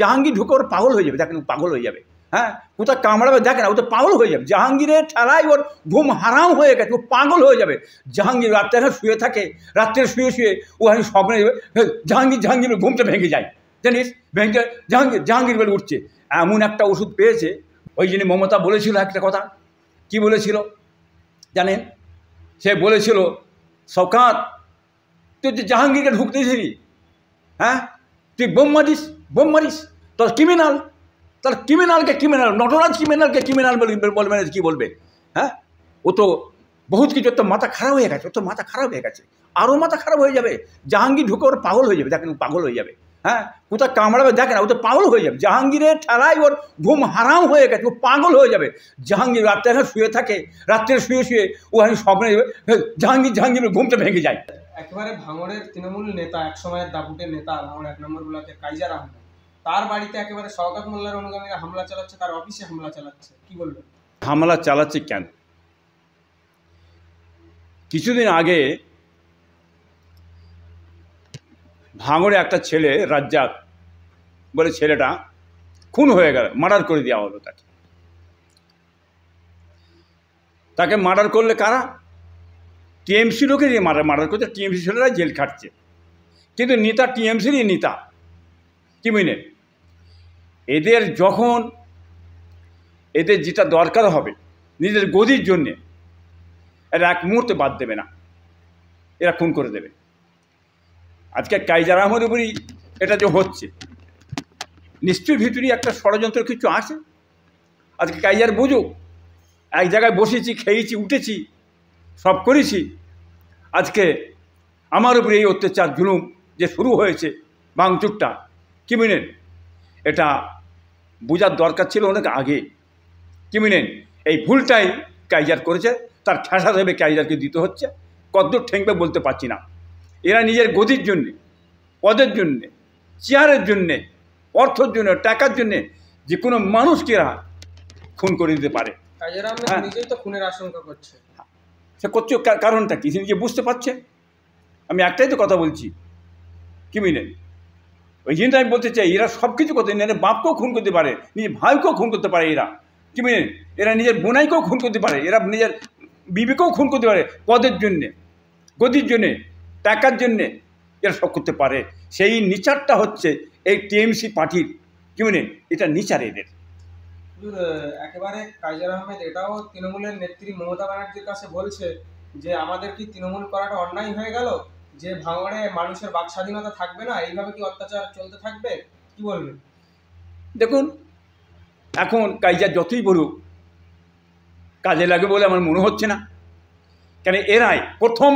জাহাঙ্গীর ঢুকে ওর পাগল হয়ে যাবে, দেখেন পাগল হয়ে যাবে। হ্যাঁ, কোথাও কামড়াবে দেখেন, ও তো পাগল হয়ে যাবে। জাহাঙ্গীরের ঠেলায় ওর ঘুম হারাম হয়ে গেছে, ও পাগল হয়ে যাবে। জাহাঙ্গীর রাত্রে এখন শুয়ে থাকে, রাত্রে শুয়ে শুয়ে ও আমি স্বপ্নে জাহাঙ্গীর জাহাঙ্গীর ঘুমটা ভেঙে যায়, জানিস ভেঙে জাহাঙ্গীর জাহাঙ্গীর বলে উঠছে। এমন একটা ওষুধ পেয়েছে, ওই জন্য মমতা বলেছিল একটা কথা, কি বলেছিল জানেন? সে বলেছিল, শওকত তুই যে জাহাঙ্গীরকে ঢুকতে দিসনি, হ্যাঁ তুই বোম মারিস তোর ক্রিমিনাল, তার ক্রিমিনালকে ক্রিমিনাল, নটরাজ ক্রিমিনালকে ক্রিমিনাল বলবে না, কী বলবে? হ্যাঁ, ও তো বহুত কিছু, তো মাথা খারাপ হয়ে গেছে, ও তো মাথা খারাপ হয়ে গেছে, আরও মাথা খারাপ হয়ে যাবে। জাহাঙ্গীর ঢুকে ওর পাগল হয়ে যাবে, দেখেন পাগল হয়ে যাবে। হ্যাঁ, কোথাও কামড়াবে দেখেন, ও তো পাগল হয়ে যাবে। জাহাঙ্গীরের ঠেলায় ওর ঘুম হারাম হয়ে গেছে, ও পাগল হয়ে যাবে। জাহাঙ্গীর রাত্রে এখন শুয়ে থাকে, রাত্রে শুয়ে শুয়ে ও আমি স্বপ্নে জাহাঙ্গীর ঘুমটা ভেঙে যায়। একেবারে ভাঙড়ের তৃণমূল নেতা, এক সময়ের দাপুটের নেতা, ভাঙড় ১ নম্বর ব্লকের কাইজার আহমেদ, তার বাড়িতে একেবারে শওকত মোল্লার অনুগামীরা হামলা চালাচ্ছে, তার অফিসে হামলা চালাচ্ছে, কি বলবেন? হামলা চালাচ্ছে কেন? কিছুদিন আগে ভাঙড়ে একটা ছেলে, রাজ্জাক বলে ছেলেটা খুন হয়ে গেল, মার্ডার করে দেওয়া হলো তাকে মার্ডার করলে কারা? টিএমসি লোকে দিয়ে মার্ডার করছে, টিএমসি ছেলেরা জেল খাটছে, কিন্তু নেতা টিএমসিরই নেতা, কি বুঝলেন? এদের যখন এদের যেটা দরকার হবে নিজের গদির জন্যে, এরা এক মুহূর্তে বাদ দেবে না, এরা খুন করে দেবে। আজকে কাইজার আহমেদের উপরই এটা যে হচ্ছে, নিশ্চয়ই ভিতরে একটা ষড়যন্ত্র কিছু আছে। আজকে কাইজার বুঝুক, এক জায়গায় বসেছি, খেয়েছি, উঠেছি, সব করেছি, আজকে আমার উপরে এই অত্যাচার জুলুম যে শুরু হয়েছে, ভাঙচুরটা, কি বুঝলেন? এটা বোঝার দরকার ছিল অনেক আগে, কি বুঝলেন? এই ভুলটাই কাইজার করেছে, তার ঠেসা দেবে কাইজারকে দিতে হচ্ছে। কতদূর ঠেকবে বলতে পারছি না। এরা নিজের গদির জন্যে, পদের জন্যে, চেয়ারের জন্যে, অর্থের জন্য, টাকার জন্যে যে কোনো মানুষকে এরা খুন করে দিতে পারে। কাইজার আহমেদ নিজেই তো খুনের আশঙ্কা করছে। সে করছে, কারণটা কি? সে নিজে বুঝতে পারছে। আমি একটাই তো কথা বলছি, কি বুঝলেন? ওই জন্য আমি বলতে চাই, এরা সব কিছু করতে, এরা বাপকেও খুন করতে পারে, নিজের ভাইকেও খুন করতে পারে, এরা, কি বুঝলেন? এরা নিজের বোনাইকেও খুন করতে পারে, এরা নিজের বিবিকেও খুন করতে পারে, পদের জন্যে, গদির জন্যে, টাকার জন্যে এরা সব করতে পারে। সেই নিচারটা হচ্ছে এই টিএমসি পার্টির, কি বুঝলেন? এটা নিচার এদের। একেবারে কাইজার আহমেদ এটাও তৃণমূলের নেত্রী মমতা ব্যানার্জির কাছে বলছে যে আমাদের কি তৃণমূল করাটা অন্যায় হয়ে গেল, যে ভাঙড়ে মানুষের বাক স্বাধীনতা থাকবে না, এইভাবে কি অত্যাচার চলতে থাকবে, কি বলবেন? দেখুন, এখন কাইজার যতই বলুক কাজে লাগে বলে আমার মনে হচ্ছে না। কেন, এরাই প্রথম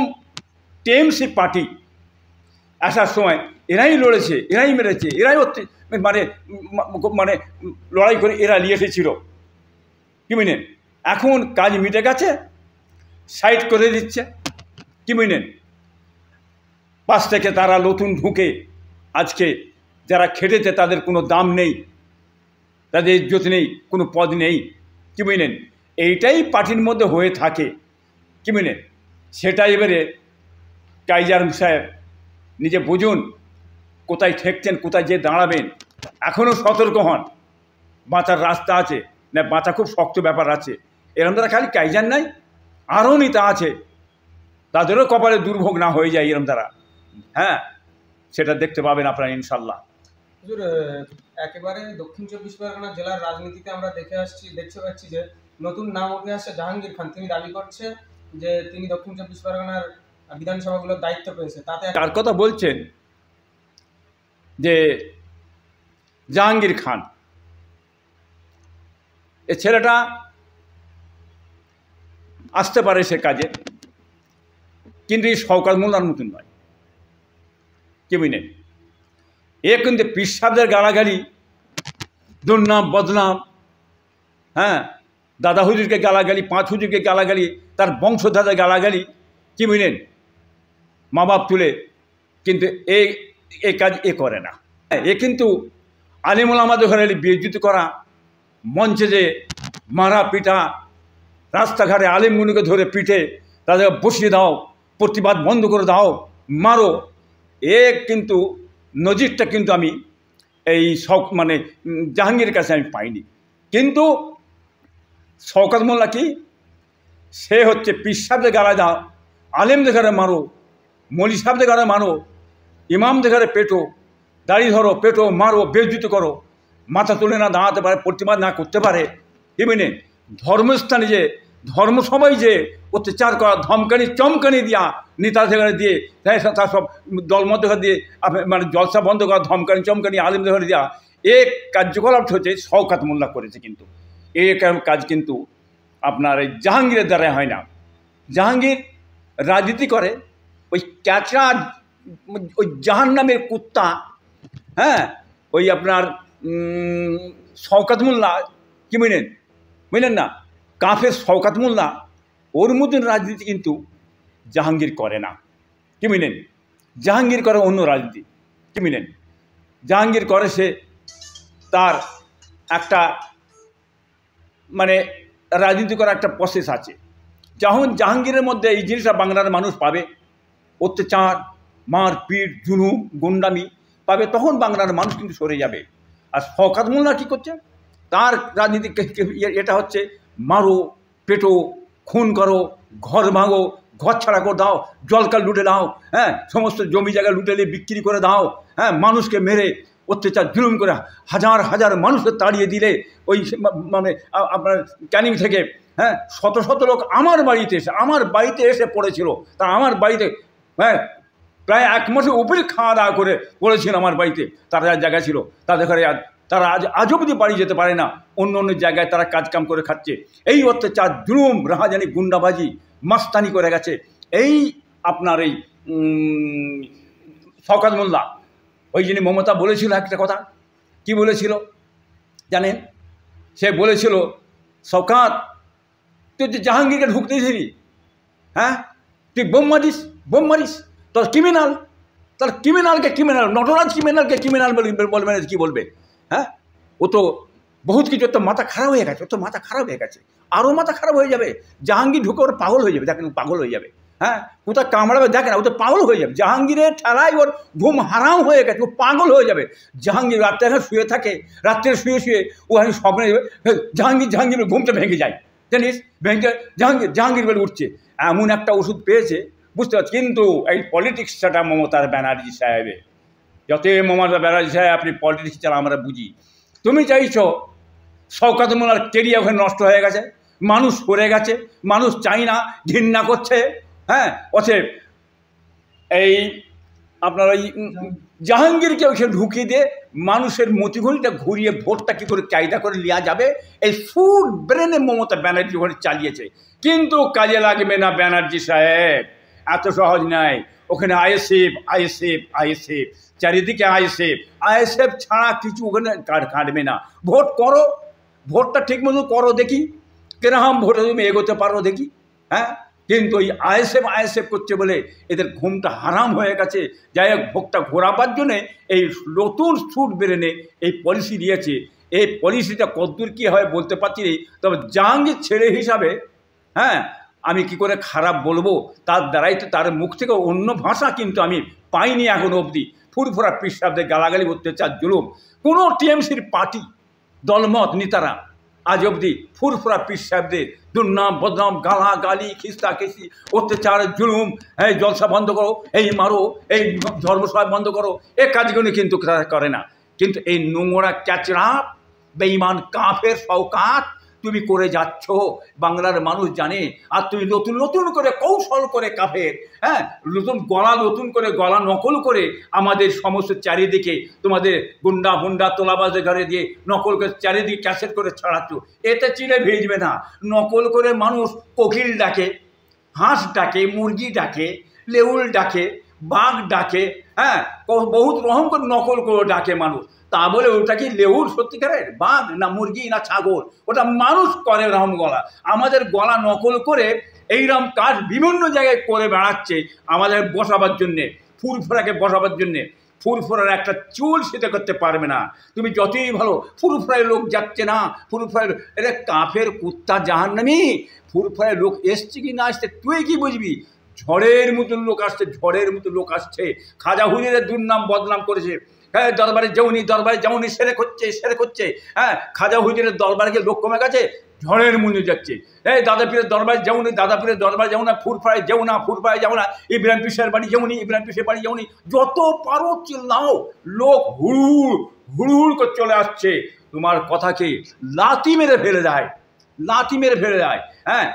টিএমসি পার্টি আসার সময় এরাই লড়েছে, এরাই মেরেছে, এরাই মানে মানে লড়াই করে এরা নিয়ে এসেছিল, কি বুঝলেন? এখন কাজ মিটে গেছে, সাইড করে দিচ্ছে, কি বুঝলেন? পাশ থেকে তারা নতুন ঢুকে আজকে যারা খেটেছে তাদের কোনো দাম নেই, তাদের ইজ্জত নেই, কোনো পদ নেই, কি বুঝলেন? এইটাই পার্টির মধ্যে হয়ে থাকে, কি বুঝলেন? সেটা এবারে কাইজার সাহেব নিজে বুঝুন কোথায় ঠেকছেন, কোথায় যে দাঁড়াবেন। এখনও সতর্ক হন, বাঁচার রাস্তা আছে, না বাঁচা খুব শক্ত ব্যাপার আছে। এরকম দ্বারা খালি কাইজার নাই, আরও নেতা আছে, তাদেরও কপালে দুর্ভোগ না হয়ে যায় এরকম দ্বারা। হ্যাঁ, সেটা দেখতে পাবেন আপনারা ইনশাল্লাহ। হুজুর, একেবারে দক্ষিণ ২৪ পরগনা জেলার রাজনীতিতে আমরা দেখতে পাচ্ছি যে নতুন নাম উঠে আসছে জাহাঙ্গীর খান। তিনি দাবি করছে যে তিনি দক্ষিণ ২৪ পরগনার বিধানসভাগুলোর দায়িত্ব পেয়েছে। তাতে কার কথা বলছেন? যে জাহাঙ্গীর খান, এ ছেলেটা আসতে পারে সে কাজে, কিন্তু এই শওকত মোল্লার মতন নয়, কি বুঝলেন? এ কিন্তু পীর সাহেবদের গালাগালি, দুর্নাম বদনাম, হ্যাঁ, দাদা হুজুরকে গালাগালি, পাঁচ হুজুরকে গালাগালি, তার বংশধাদের গালাগালি, কি বুঝলেন? মা বাপ তুলে, কিন্তু এই কাজ এ করে না। এ কিন্তু আলিমুল আমাদের ঘরে বিয়োজিত করা, মঞ্চে যে মারা পিটা, রাস্তাঘাটে আলিমগুলোকে ধরে পিঠে তাদের বসিয়ে দাও, প্রতিবাদ বন্ধ করে দাও, মারো, এ কিন্তু নজিরটা কিন্তু আমি এই মানে জাহাঙ্গীরের কাছে আমি পাইনি। কিন্তু শওকত মোল্লা কি, সে হচ্ছে পীর সাহেবদের গালায় দাও, আলেমদের ঘরে মারো, মৌলী সাহেবদের ঘরে মারো, ইমামদের ঘরে পেটো, দাড়ি ধরো, পেটো, মারো, বেজ্জুতি করো, মাথা তুলে না দাঁড়াতে পারে, প্রতিবাদ না করতে পারে, এমনি ধর্মস্থানে যে ধর্মসভায় যে অত্যাচার করা, ধমকানি চমকানি দিয়া নেতাদের দিয়ে তার সব দল মধ্য দিয়ে মানে জলসা বন্ধ করা, ধমকানি চমকানি আলিমদের ঘরে দেওয়া, এ কার্যকলাপ হচ্ছে শওকত মোল্লা করেছে। কিন্তু এই কাজ কিন্তু আপনার এই জাহাঙ্গীরের দ্বারা হয় না। জাহাঙ্গীর রাজনীতি করে, ওই ক্যাচরা, ওই জাহান্নামের কুত্তা, হ্যাঁ, ওই আপনার শওকত মোল্লা কি বুঝলেন না, কাফের শওকত মোল্লা, ওর মতন রাজনীতি কিন্তু জাহাঙ্গীর করে না। কি বুঝলেন, জাহাঙ্গীর করে অন্য রাজনীতি। কি বুঝলেন, জাহাঙ্গীর করে সে তার একটা মানে রাজনীতি করার একটা প্রসেস আছে। যখন জাহাঙ্গীরের মধ্যে এই জিনিসটা বাংলার মানুষ পাবে, অত্যাচার, মারপিট, জুলুম, গুন্ডামি পাবে, তখন বাংলার মানুষ কিন্তু সরে যাবে। আর শওকত মোল্লা কী করছে, তার রাজনীতি এটা হচ্ছে মারো, পেটো, খুন করো, ঘর ভাঙো, ঘর ছাড়া করে দাও, জলকাল লুটে দাও, হ্যাঁ, সমস্ত জমি জায়গা লুটে নিয়ে বিক্রি করে দাও, হ্যাঁ, মানুষকে মেরে অত্যাচার জুলুম করে হাজার হাজার মানুষকে তাড়িয়ে দিলে, ওই মানে আপনার ক্যানিং থেকে, হ্যাঁ, শত শত লোক আমার বাড়িতে এসে পড়েছিল। তা আমার বাড়িতে, হ্যাঁ, প্রায় 1 মাসের উপরে খাওয়া দাওয়া করে পড়েছিল আমার বাড়িতে। তারা যা জায়গা ছিল তাদের ঘরে তারা আজ অবধি বাড়ি যেতে পারে না, অন্য অন্য জায়গায় তারা কাজকাম করে খাচ্ছে। এই অত্যাচার, জুলুম, রাহাজানি, গুন্ডাবাজি, মাস্তানি করে গেছে এই আপনার এই শওকত মোল্লা। ওই জন্য মমতা বলেছিল একটা কথা, কি বলেছিল জানেন? সে বলেছিল, শওকত তুই জাহাঙ্গীরকে ঢুকতে দিবি, হ্যাঁ, তুই বোম মারিস, তোর ক্রিমিনাল, তার ক্রিমিনালকে ক্রিমিনাল, নটরাজ ক্রিমিনালকে ক্রিমিনাল বলবে না, কী বলবে? হ্যাঁ, ও তো বহুত কিছু, তো মাথা খারাপ হয়ে গেছে, আরও মাথা খারাপ হয়ে যাবে। জাহাঙ্গীর ঢুকে ওর পাগল হয়ে যাবে, দেখেন ও পাগল হয়ে যাবে, হ্যাঁ, কোথাও কামড়াবে দেখেন, ও তো পাগল হয়ে যাবে। জাহাঙ্গীরের ঠেলায় ওর ঘুম হারাম হয়ে গেছে, ও পাগল হয়ে যাবে। জাহাঙ্গীর রাত্রে এখন শুয়ে থাকে, রাত্রে শুয়ে ও এখন স্বপ্নে জাহাঙ্গীর ঘুমটা ভেঙে যায়, জানিস, জাহাঙ্গীর বলে উঠছে। এমন একটা ওষুধ পেয়েছে, বুঝতে পারছি। কিন্তু এই পলিটিক্সটা মমতার ব্যানার্জি সাহেবের, যতই মমতা ব্যানার্জি সাহেব আপনি পলিটিক্স চালা আমরা বুঝি। তুমি চাইছো শওকত মোল্লার কেরিয়ার ওখানে নষ্ট হয়ে গেছে, মানুষ করে গেছে, মানুষ চাই না, ঘৃণা করছে, হ্যাঁ, অতএব এই আপনার ওই জাহাঙ্গীরকে ওখানে ঢুকিয়ে দিয়ে মানুষের মতিগণিটা ঘুরিয়ে ভোটটা কী করে কায়দা করে নেওয়া যাবে, এই ফুড ব্রেনে মমতা ব্যানার্জি ওখানে চালিয়েছে। কিন্তু কাজে লাগবে না ব্যানার্জি সাহেব, এত সহজ নয়। ওখানে আইএসএফ চারিদিকে আইএসএফ ছাড়া কিছু ওখানে কাটবে না। ভোট করো, ভোটটা ঠিক মতো করো, দেখি কিরকম ভোটে তুমি এগোতে পারো দেখি, হ্যাঁ। কিন্তু এই আইএসএফ করছে বলে এদের ঘুমটা হারাম হয়ে গেছে। যাই হোক, ভোটটা ঘোরাবার জন্যে এই নতুন ফুড ব্রেনে এই পলিসি দিয়েছে। এই পলিসিটা কতদূর কী হয় বলতে পারছি না, তবে জাহাঙ্গীর ছেলে হিসাবে, হ্যাঁ, আমি কি করে খারাপ বলবো, তার দ্বারাই তো, তার মুখ থেকে অন্য ভাষা কিন্তু আমি পাইনি এখনো অবধি। ফুরফুরা পীর সাহেবদের গালাগালি, অত্যাচার, জুলুম, কোনো টিএমসির পার্টি দলমত নেতারা আজ অবধি ফুরফুরা পীর সাহেবদের দুর্নাম বদনাম, গালাগালি, খিস্তাখিস্তি, অত্যাচার, জুলুম, এই জলসা বন্ধ করো, এই মারো, এই ধর্মসভা বন্ধ করো, এ কাজগুলো কিন্তু তারা করে না। কিন্তু এই নোংরা ক্যাচরা বেঈমান কাফের শওকত তুমি করে যাচ্ছ, বাংলার মানুষ জানে। আর তুমি নতুন করে কৌশল করে কাফের, হ্যাঁ, নতুন করে গলা নকল করে আমাদের সমস্ত চারিদিকে তোমাদের গুন্ডা তোলাবাজের ঘরে দিয়ে নকল করে চারিদিকে ক্যাসেট করে ছাড়াচ্ছ। এতে চিনে ভেজবে না। নকল করে মানুষ কোকিল ডাকে, হাঁস ডাকে, মুরগি ডাকে, লেউল ডাকে, বাঘ ডাকে, হ্যাঁ, বহুত রকম করে নকল করে ডাকে মানুষ। তা বলে ওটা কি লেউর সত্যিকারের, বাঘ না মুরগি না ছাগল? ওটা মানুষ করে রকম গলা। আমাদের গলা নকল করে এইরকম কাজ বিভিন্ন জায়গায় করে বেড়াচ্ছে আমাদের বসাবার জন্যে, ফুরফুরাকে বসাবার জন্যে। ফুরফুরার একটা চুল সেটা করতে পারবে না। তুমি যতই ভালো, ফুরফুরায় লোক যাচ্ছে না, ফুরফুরায়, এটা কাফের কুত্তা জাহান্নামী। ফুরফুরায় লোক এসছে কি না আসছে তুই কি বুঝবি? ঝড়ের মতন লোক আসছে, খাজা হুজুরের দুর্নাম বদনাম করেছে, হ্যাঁ দরবারে যেমনি সেরে করছে হ্যাঁ খাজা হুজুরের দরবারে গিয়ে লোক কমে গেছে, ঝড়ের মুনি যাচ্ছে। এই দাদা পীরের দরবারে দাদা পীরের দরবারে যেও না, ফুরফায় যেও না, ইব্রাহিম পিসের বাড়ি ইব্রাহিম পিসের বাড়ি যত পারো চিল্লাও, লোক হুড় করে চলে আসছে। তোমার কথাকে লাথি মেরে ফেলে দেয় হ্যাঁ।